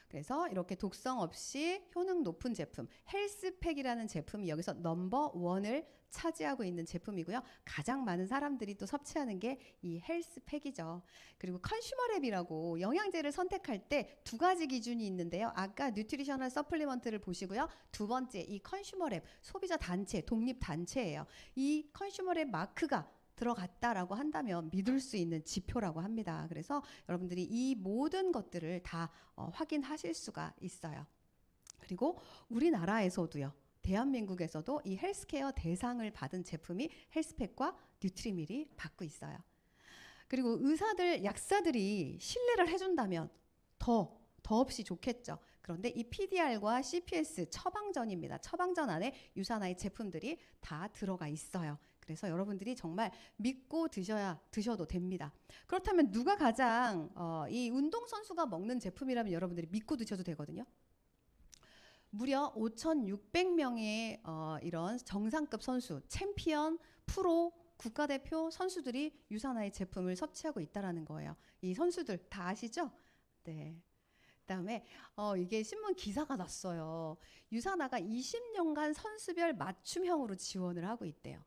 그래서 이렇게 독성 없이 효능 높은 제품, 헬스팩이라는 제품이 여기서 넘버 원을 차지하고 있는 제품이고요. 가장 많은 사람들이 또 섭취하는 게 이 헬스팩이죠. 그리고 컨슈머랩이라고 영양제를 선택할 때 두 가지 기준이 있는데요. 아까 뉴트리셔널 서플리먼트를 보시고요. 두 번째 이 컨슈머랩, 소비자 단체, 독립 단체예요. 이 컨슈머랩 마크가 들어갔다라고 한다면 믿을 수 있는 지표라고 합니다. 그래서 여러분들이 이 모든 것들을 다 확인하실 수가 있어요. 그리고 우리나라에서도요. 대한민국에서도 이 헬스케어 대상을 받은 제품이 헬스팩과 뉴트리밀이 받고 있어요. 그리고 의사들, 약사들이 신뢰를 해준다면 더 없이 좋겠죠. 그런데 이 PDR과 CPS 처방전입니다. 처방전 안에 유산화의 제품들이 다 들어가 있어요. 그래서 여러분들이 정말 믿고 드셔도 됩니다. 그렇다면 누가 가장 이 운동선수가 먹는 제품이라면 여러분들이 믿고 드셔도 되거든요. 무려 5,600명의 이런 정상급 선수, 챔피언, 프로, 국가대표 선수들이 유산화의 제품을 섭취하고 있다는 거예요. 이 선수들 다 아시죠? 네. 그다음에 이게 신문 기사가 났어요. 유산화가 20년간 선수별 맞춤형으로 지원을 하고 있대요.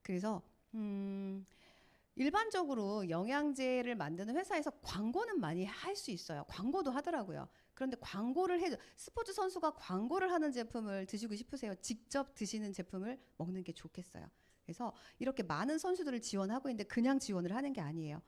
그래서 일반적으로 영양제를 만드는 회사에서 광고는 많이 할 수 있어요. 광고도 하더라고요. 그런데 광고를 해줘. 스포츠 선수가 광고를 하는 제품을 드시고 싶으세요? 직접 드시는 제품을 먹는 게 좋겠어요. 그래서 이렇게 많은 선수들을 지원하고 있는데 그냥 지원을 하는 게 아니에요.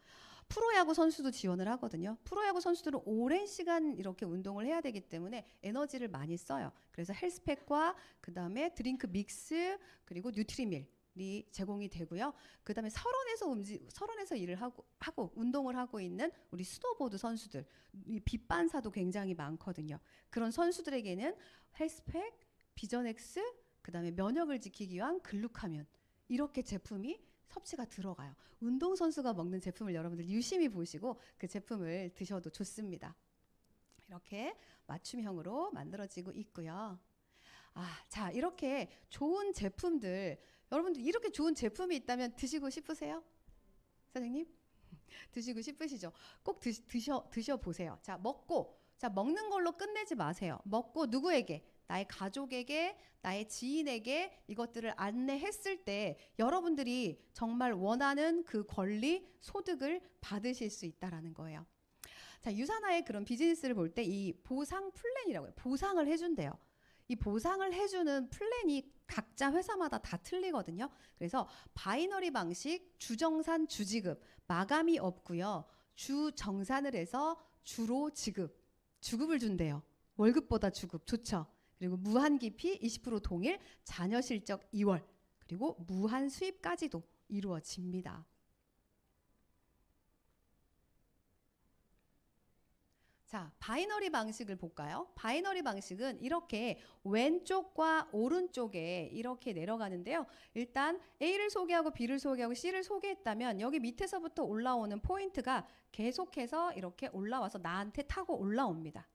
프로야구 선수도 지원을 하거든요. 프로야구 선수들은 오랜 시간 이렇게 운동을 해야 되기 때문에 에너지를 많이 써요. 그래서 헬스팩과 그다음에 드링크 믹스 그리고 뉴트리밀이 제공이 되고요. 그다음에 설원에서 일을 하고 운동을 하고 있는 우리 스노보드 선수들, 이 빛반사도 굉장히 많거든요. 그런 선수들에게는 헬스팩, 비전엑스, 그다음에 면역을 지키기 위한 글루카면 이렇게 제품이 섭취가 들어가요. 운동선수가 먹는 제품을 여러분들 유심히 보시고 그 제품을 드셔도 좋습니다. 이렇게 맞춤형으로 만들어지고 있고요. 자, 이렇게 좋은 제품들, 여러분들 이렇게 좋은 제품이 있다면 드시고 싶으세요? 사장님? 드시고 싶으시죠? 꼭 드셔보세요. 자, 먹는 걸로 끝내지 마세요. 먹고 누구에게? 나의 가족에게, 나의 지인에게 이것들을 안내했을 때 여러분들이 정말 원하는 그 권리, 소득을 받으실 수 있다라는 거예요. 자, 유산화의 그런 비즈니스를 볼 때 이 보상 플랜이라고 해요. 보상을 해준대요. 이 보상을 해주는 플랜이 각자 회사마다 다 틀리거든요. 그래서 바이너리 방식, 주정산, 주지급, 마감이 없고요. 주정산을 해서 주로 주급을 준대요. 월급보다 주급 좋죠. 그리고 무한 기피 20% 동일, 자녀 실적 2월, 그리고 무한 수입까지도 이루어집니다. 자, 바이너리 방식을 볼까요? 바이너리 방식은 이렇게 왼쪽과 오른쪽에 이렇게 내려가는데요. 일단 A를 소개하고 B를 소개하고 C를 소개했다면 여기 밑에서부터 올라오는 포인트가 계속해서 이렇게 올라와서 나한테 타고 올라옵니다.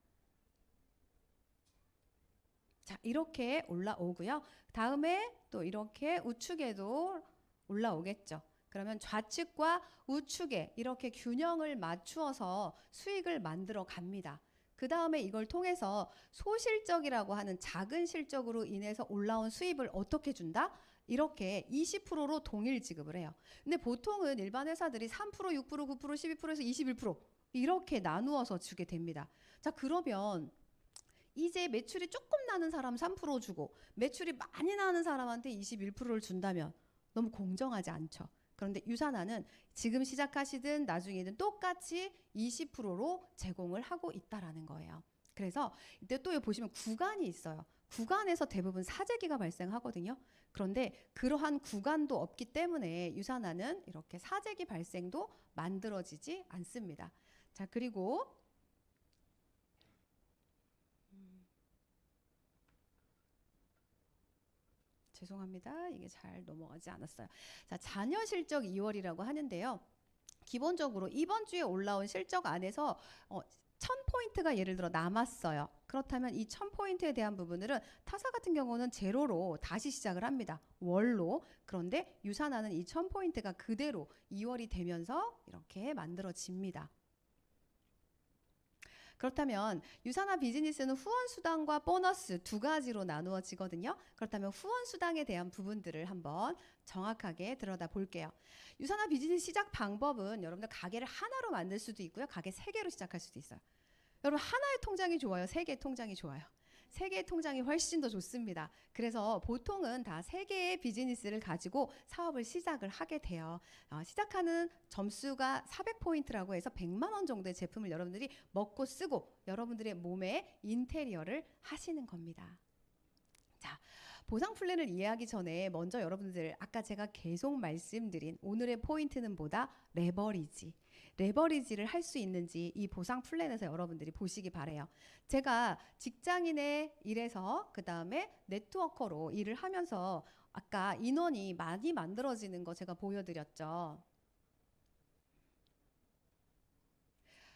자, 이렇게 올라오고요. 다음에 또 이렇게 우측에도 올라오겠죠. 그러면 좌측과 우측에 이렇게 균형을 맞추어서 수익을 만들어 갑니다. 그 다음에 이걸 통해서 소실적이라고 하는 작은 실적으로 인해서 올라온 수입을 어떻게 준다? 이렇게 20%로 동일 지급을 해요. 근데 보통은 일반 회사들이 3%, 6%, 9%, 12%에서 21% 이렇게 나누어서 주게 됩니다. 자, 그러면 이제 매출이 조금 나는 사람 3% 주고 매출이 많이 나는 사람한테 21%를 준다면 너무 공정하지 않죠. 그런데 유산화는 지금 시작하시든 나중이든 똑같이 20%로 제공을 하고 있다라는 거예요. 그래서 이때 또 여기 보시면 구간이 있어요. 구간에서 대부분 사재기가 발생하거든요. 그런데 그러한 구간도 없기 때문에 유산화는 이렇게 사재기 발생도 만들어지지 않습니다. 자, 그리고 죄송합니다. 이게 잘 넘어가지 않았어요. 자, 자녀 실적 2월이라고 하는데요. 기본적으로 이번 주에 올라온 실적 안에서 1000포인트가 예를 들어 남았어요. 그렇다면 이 1000포인트에 대한 부분들은 타사 같은 경우는 제로로 다시 시작을 합니다. 월로. 그런데 유산화는 이 1000포인트가 그대로 2월이 되면서 이렇게 만들어집니다. 그렇다면 유산화 비즈니스는 후원수당과 보너스 두 가지로 나누어지거든요. 그렇다면 후원수당에 대한 부분들을 한번 정확하게 들여다 볼게요. 유산화 비즈니스 시작 방법은 여러분들 가게를 하나로 만들 수도 있고요. 가게 3개로 시작할 수도 있어요. 여러분 하나의 통장이 좋아요? 3개의 통장이 좋아요? 3개의 통장이 훨씬 더 좋습니다. 그래서 보통은 다 3개의 비즈니스를 가지고 사업을 시작을 하게 돼요. 시작하는 점수가 400포인트라고 해서 100만 원 정도의 제품을 여러분들이 먹고 쓰고 여러분들의 몸에 인테리어를 하시는 겁니다. 자, 보상 플랜을 이해하기 전에 먼저 여러분들 아까 제가 계속 말씀드린 오늘의 포인트는 뭐다? 레버리지를 할 수 있는지 이 보상 플랜에서 여러분들이 보시기 바래요. 제가 직장인의 일에서 그 다음에 네트워커로 일을 하면서 아까 인원이 많이 만들어지는 거 제가 보여드렸죠.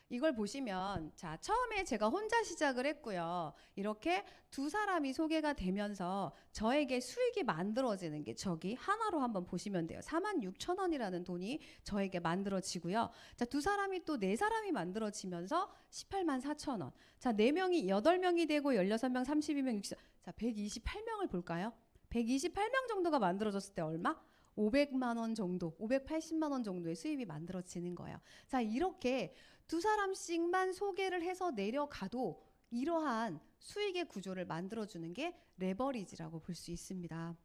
이걸 보시면 자, 처음에 제가 혼자 시작을 했고요. 이렇게 두 사람이 소개가 되면서 저에게 수익이 만들어지는 게 저기 하나로 한번 보시면 돼요. 46,000원이라는 돈이 저에게 만들어지고요. 자, 두 사람이 또 네 사람이 만들어지면서 184,000원. 자, 4명이 8명이 되고 16명, 32명, 60. 자, 128명을 볼까요? 128명 정도가 만들어졌을 때 얼마? 500만 원 정도, 580만 원 정도의 수입이 만들어지는 거예요. 자, 이렇게 두 사람씩만 소개를 해서 내려가도 이러한 수익의 구조를 만들어주는 게 레버리지라고 볼 수 있습니다.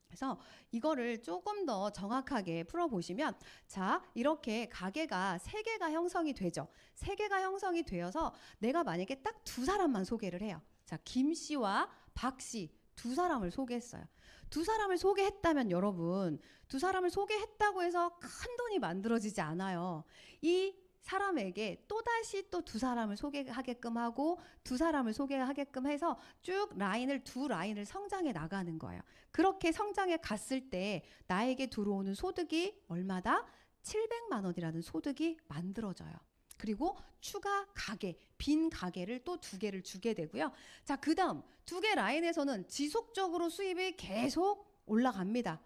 그래서 이거를 조금 더 정확하게 풀어보시면, 자, 이렇게 가게가 3개가 형성이 되죠. 3개가 형성이 되어서 내가 만약에 딱 2사람만 소개를 해요. 자, 김 씨와 박 씨 2사람을 소개했어요. 2사람을 소개했다면 여러분, 2사람을 소개했다고 해서 큰 돈이 만들어지지 않아요. 이 사람에게 또다시 또 2사람을 소개하게끔 하고 2사람을 소개하게끔 해서 쭉 라인을 2라인을 성장해 나가는 거예요. 그렇게 성장해 갔을 때 나에게 들어오는 소득이 얼마다? 700만 원이라는 소득이 만들어져요. 그리고 추가 가게, 빈 가게를 또 2개를 주게 되고요. 자, 그 다음 2개 라인에서는 지속적으로 수입이 계속 올라갑니다.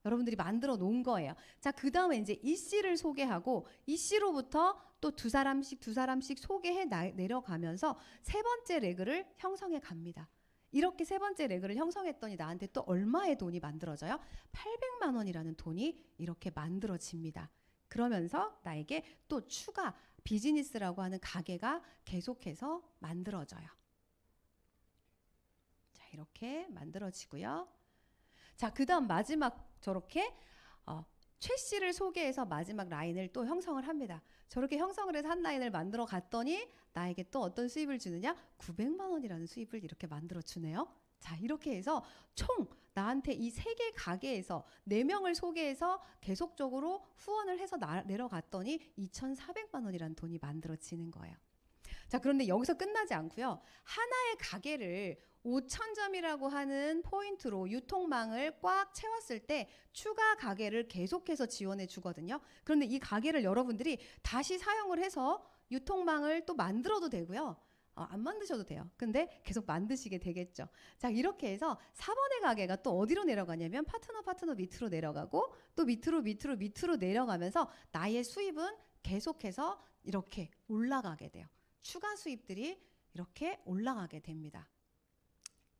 여러분들이 만들어 놓은 거예요. 자, 그 다음에 이제 이 씨를 소개하고 이 씨로부터 또 2사람씩 소개해 내려가면서 3번째 레그를 형성해 갑니다. 이렇게 3번째 레그를 형성했더니 나한테 또 얼마의 돈이 만들어져요? 800만 원이라는 돈이 이렇게 만들어집니다. 그러면서 나에게 또 추가 비즈니스라고 하는 가게가 계속해서 만들어져요. 자, 이렇게 만들어지고요. 자, 그 다음 마지막 저렇게 최 씨를 소개해서 마지막 라인을 또 형성을 합니다. 저렇게 형성을 해서 한 라인을 만들어 갔더니 나에게 또 어떤 수입을 주느냐? 900만 원이라는 수입을 이렇게 만들어 주네요. 자, 이렇게 해서 총 나한테 이 3개 가게에서 4명을 소개해서 계속적으로 후원을 해서 내려갔더니 2,400만 원이라는 돈이 만들어지는 거예요. 자, 그런데 여기서 끝나지 않고요. 하나의 가게를 5,000점이라고 하는 포인트로 유통망을 꽉 채웠을 때 추가 가게를 계속해서 지원해 주거든요. 그런데 이 가게를 여러분들이 다시 사용을 해서 유통망을 또 만들어도 되고요. 안 만드셔도 돼요. 근데 계속 만드시게 되겠죠. 자, 이렇게 해서 4번의 가게가 또 어디로 내려가냐면 파트너 밑으로 내려가고 또 밑으로 내려가면서 나의 수입은 계속해서 이렇게 올라가게 돼요. 추가 수입들이 이렇게 올라가게 됩니다.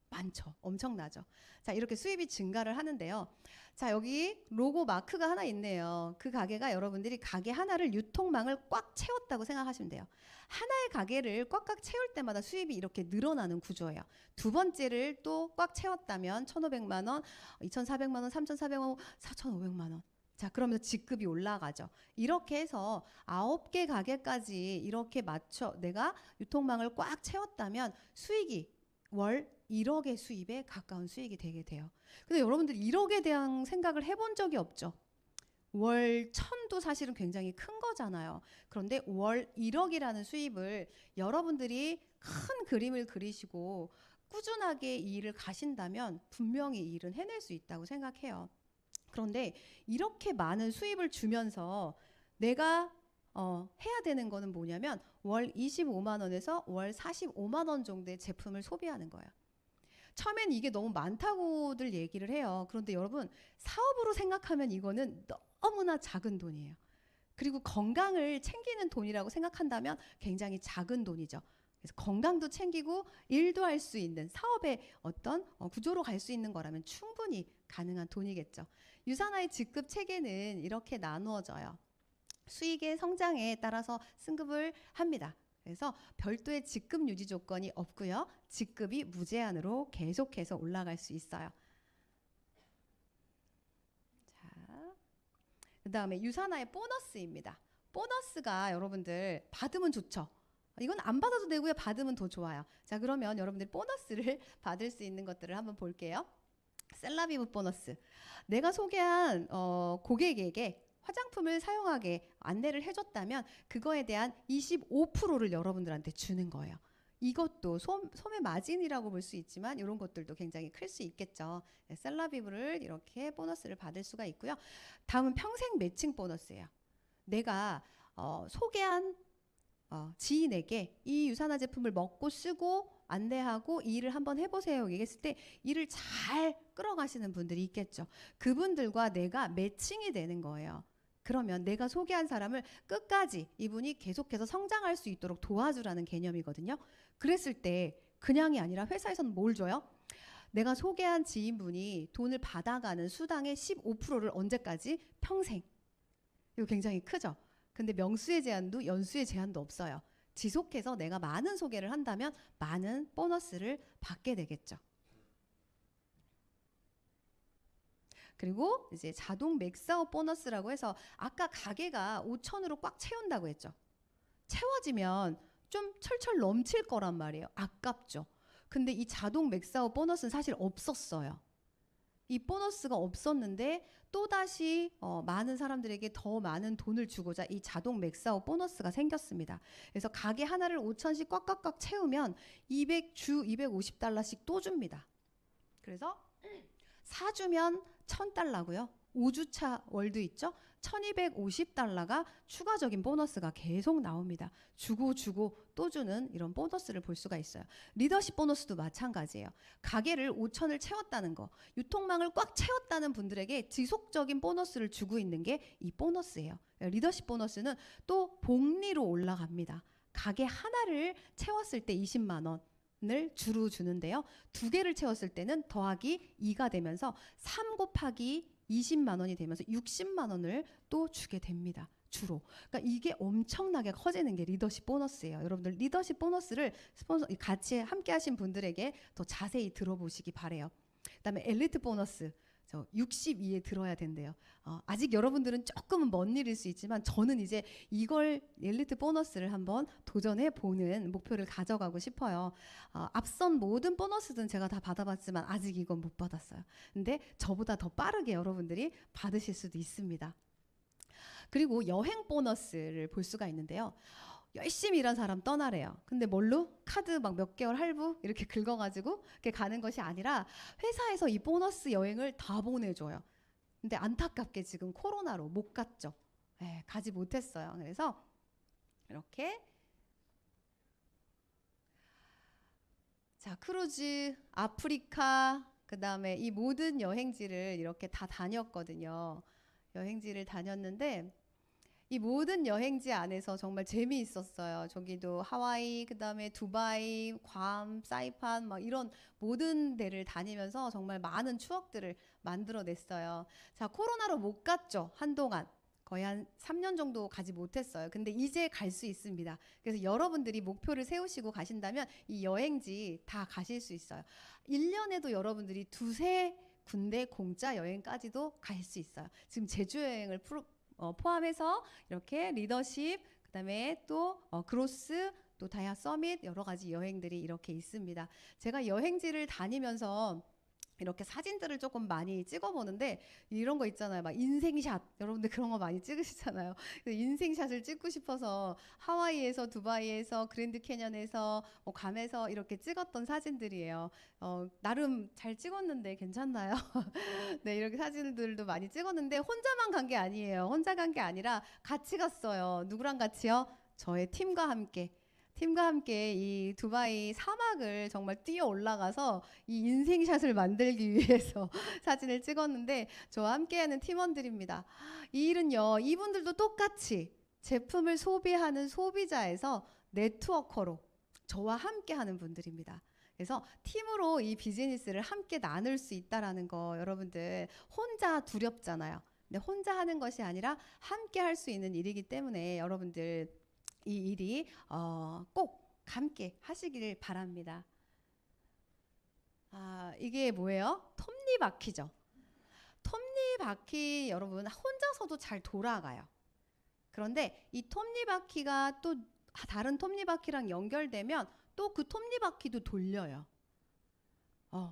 많죠. 엄청나죠. 자, 이렇게 수입이 증가를 하는데요. 자, 여기 로고 마크가 하나 있네요. 그 가게가 여러분들이 가게 하나를 유통망을 꽉 채웠다고 생각하시면 돼요. 하나의 가게를 꽉꽉 채울 때마다 수입이 이렇게 늘어나는 구조예요. 2번째를 또 꽉 채웠다면 1,500만 원, 2,400만 원, 3,400만 원, 4,500만 원. 자, 그러면서 직급이 올라가죠. 이렇게 해서 9개 가게까지 이렇게 맞춰 내가 유통망을 꽉 채웠다면 수익이 월 1억의 수입에 가까운 수익이 되게 돼요. 근데 여러분들 1억에 대한 생각을 해본 적이 없죠. 월 1,000도 사실은 굉장히 큰 거잖아요. 그런데 월 1억이라는 수입을 여러분들이 큰 그림을 그리시고 꾸준하게 이 일을 가신다면 분명히 이 일은 해낼 수 있다고 생각해요. 그런데 이렇게 많은 수입을 주면서 내가 해야 되는 거는 뭐냐면 월 25만 원에서 월 45만 원 정도의 제품을 소비하는 거예요. 처음엔 이게 너무 많다고들 얘기를 해요. 그런데 여러분, 사업으로 생각하면 이거는 너무나 작은 돈이에요. 그리고 건강을 챙기는 돈이라고 생각한다면 굉장히 작은 돈이죠. 그래서 건강도 챙기고 일도 할 수 있는 사업의 어떤 구조로 갈 수 있는 거라면 충분히 가능한 돈이겠죠. 유산화의 직급 체계는 이렇게 나누어져요. 수익의 성장에 따라서 승급을 합니다. 그래서 별도의 직급 유지 조건이 없고요. 직급이 무제한으로 계속해서 올라갈 수 있어요. 자, 그다음에 유산화의 보너스입니다. 보너스가 여러분들 받으면 좋죠. 이건 안 받아도 되고요. 받으면 더 좋아요. 자, 그러면 여러분들 보너스를 받을 수 있는 것들을 한번 볼게요. 셀라비브 보너스. 내가 소개한 고객에게 화장품을 사용하게 안내를 해줬다면 그거에 대한 25%를 여러분들한테 주는 거예요. 이것도 소매 마진이라고 볼 수 있지만 이런 것들도 굉장히 클 수 있겠죠. 네, 셀라비브를 이렇게 보너스를 받을 수가 있고요. 다음은 평생 매칭 보너스예요. 내가 소개한 지인에게 이 유산화 제품을 먹고 쓰고 안내하고 이 일을 한번 해보세요 얘기했을 때 일을 잘 끌어가시는 분들이 있겠죠. 그분들과 내가 매칭이 되는 거예요. 그러면 내가 소개한 사람을 끝까지 이분이 계속해서 성장할 수 있도록 도와주라는 개념이거든요. 그랬을 때 그냥이 아니라 회사에서는 뭘 줘요? 내가 소개한 지인분이 돈을 받아가는 수당의 15%를 언제까지? 평생. 이거 굉장히 크죠. 근데 명수의 제한도 연수의 제한도 없어요. 지속해서 내가 많은 소개를 한다면 많은 보너스를 받게 되겠죠. 그리고 이제 자동 맥스아웃 보너스라고 해서 아까 가게가 5,000으로 꽉 채운다고 했죠. 채워지면 좀 철철 넘칠 거란 말이에요. 아깝죠. 근데 이 자동 맥스아웃 보너스는 사실 없었어요. 이 보너스가 없었는데 또다시 많은 사람들에게 더 많은 돈을 주고자 이 자동 맥스아웃 보너스가 생겼습니다. 그래서 가게 하나를 5,000씩 꽉꽉꽉 채우면 주 250달러씩 또 줍니다. 그래서 사주면 1,000달러고요. 5주차 월드 있죠? 1,250달러가 추가적인 보너스가 계속 나옵니다. 주고 또 주는 이런 보너스를 볼 수가 있어요. 리더십 보너스도 마찬가지예요. 가게를 5,000을 채웠다는 거, 유통망을 꽉 채웠다는 분들에게 지속적인 보너스를 주고 있는 게 이 보너스예요. 리더십 보너스는 또 복리로 올라갑니다. 가게 하나를 채웠을 때 20만 원. 을 주로 주는데요. 2개를 채웠을 때는 더하기 2가 되면서 3 곱하기 20만 원이 되면서 60만 원을 또 주게 됩니다. 주로. 그러니까 이게 엄청나게 커지는 게 리더십 보너스예요. 여러분들 리더십 보너스를 스폰서 같이 함께 하신 분들에게 더 자세히 들어보시기 바래요. 그다음에 엘리트 보너스. 62에 들어야 된대요. 아직 여러분들은 조금은 먼 일일 수 있지만 저는 이제 이걸 엘리트 보너스를 한번 도전해 보는 목표를 가져가고 싶어요. 앞선 모든 보너스든 제가 다 받아봤지만 아직 이건 못 받았어요. 근데 저보다 더 빠르게 여러분들이 받으실 수도 있습니다. 그리고 여행 보너스를 볼 수가 있는데요. 열심히 일한 사람 떠나래요. 근데 뭘로? 카드 막 몇 개월 할부 이렇게 긁어가지고 이렇게 가는 것이 아니라 회사에서 이 보너스 여행을 다 보내줘요. 근데 안타깝게 지금 코로나로 못 갔죠. 가지 못했어요. 그래서 이렇게 자 크루즈, 아프리카, 그 다음에 이 모든 여행지를 이렇게 다 다녔거든요. 여행지를 다녔는데 이 모든 여행지 안에서 정말 재미있었어요. 저기도 하와이, 그 다음에 두바이, 괌, 사이판 막 이런 모든 데를 다니면서 정말 많은 추억들을 만들어냈어요. 자, 코로나로 못 갔죠. 한동안. 거의 한 3년 정도 가지 못했어요. 근데 이제 갈 수 있습니다. 그래서 여러분들이 목표를 세우시고 가신다면 이 여행지 다 가실 수 있어요. 1년에도 여러분들이 2-3 군데 공짜 여행까지도 갈 수 있어요. 지금 제주 여행을 포함해서 이렇게 리더십, 그다음에 또 그로스, 또 다이아 서밋 여러 가지 여행들이 이렇게 있습니다. 제가 여행지를 다니면서 이렇게 사진들을 조금 많이 찍어보는데 이런 거 있잖아요. 막 인생샷 여러분들 그런 거 많이 찍으시잖아요. 인생샷을 찍고 싶어서 하와이에서 두바이에서 그랜드 캐년에서 괌에서 이렇게 찍었던 사진들이에요. 나름 잘 찍었는데 괜찮나요? 네, 이렇게 사진들도 많이 찍었는데 혼자만 간 게 아니에요. 혼자 간 게 아니라 같이 갔어요. 누구랑 같이요? 저의 팀과 함께 이 두바이 사막을 정말 뛰어 올라가서 이 인생샷을 만들기 위해서 사진을 찍었는데 저와 함께하는 팀원들입니다. 이 일은요, 이분들도 똑같이 제품을 소비하는 소비자에서 네트워커로 저와 함께하는 분들입니다. 그래서 팀으로 이 비즈니스를 함께 나눌 수 있다라는 거 여러분들 혼자 두렵잖아요. 근데 혼자 하는 것이 아니라 함께 할 수 있는 일이기 때문에 여러분들 이 일이 꼭 함께 하시길 바랍니다. 이게 뭐예요? 톱니바퀴죠. 톱니바퀴 여러분 혼자서도 잘 돌아가요. 그런데 이 톱니바퀴가 또 다른 톱니바퀴랑 연결되면 또 그 톱니바퀴도 돌려요.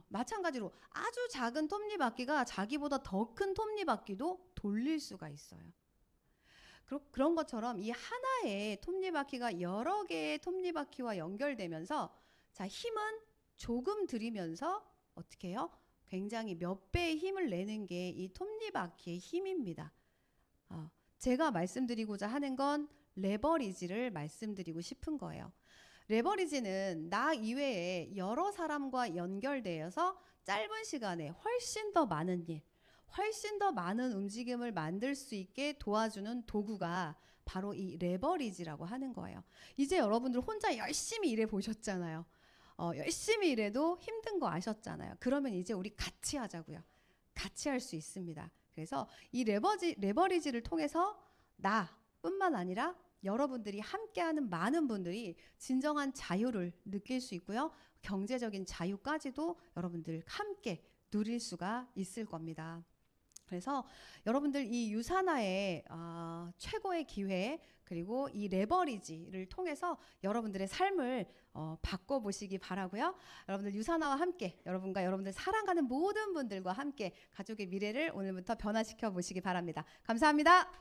마찬가지로 아주 작은 톱니바퀴가 자기보다 더 큰 톱니바퀴도 돌릴 수가 있어요. 그런 것처럼 이 하나의 톱니바퀴가 여러 개의 톱니바퀴와 연결되면서 자 힘은 조금 들이면서 어떻게 해요? 굉장히 몇 배의 힘을 내는 게 이 톱니바퀴의 힘입니다. 제가 말씀드리고자 하는 건 레버리지를 말씀드리고 싶은 거예요. 레버리지는 나 이외에 여러 사람과 연결되어서 짧은 시간에 훨씬 더 많은 일, 훨씬 더 많은 움직임을 만들 수 있게 도와주는 도구가 바로 이 레버리지라고 하는 거예요. 이제 여러분들 혼자 열심히 일해 보셨잖아요. 열심히 일해도 힘든 거 아셨잖아요. 그러면 이제 우리 같이 하자고요. 같이 할 수 있습니다. 그래서 이 레버리지를 통해서 나뿐만 아니라 여러분들이 함께하는 많은 분들이 진정한 자유를 느낄 수 있고요. 경제적인 자유까지도 여러분들 함께 누릴 수가 있을 겁니다. 그래서 여러분들 이 유산화의 최고의 기회 그리고 이 레버리지를 통해서 여러분들의 삶을 바꿔보시기 바라고요. 여러분들 유산화와 함께 여러분과 여러분들 사랑하는 모든 분들과 함께 가족의 미래를 오늘부터 변화시켜 보시기 바랍니다. 감사합니다.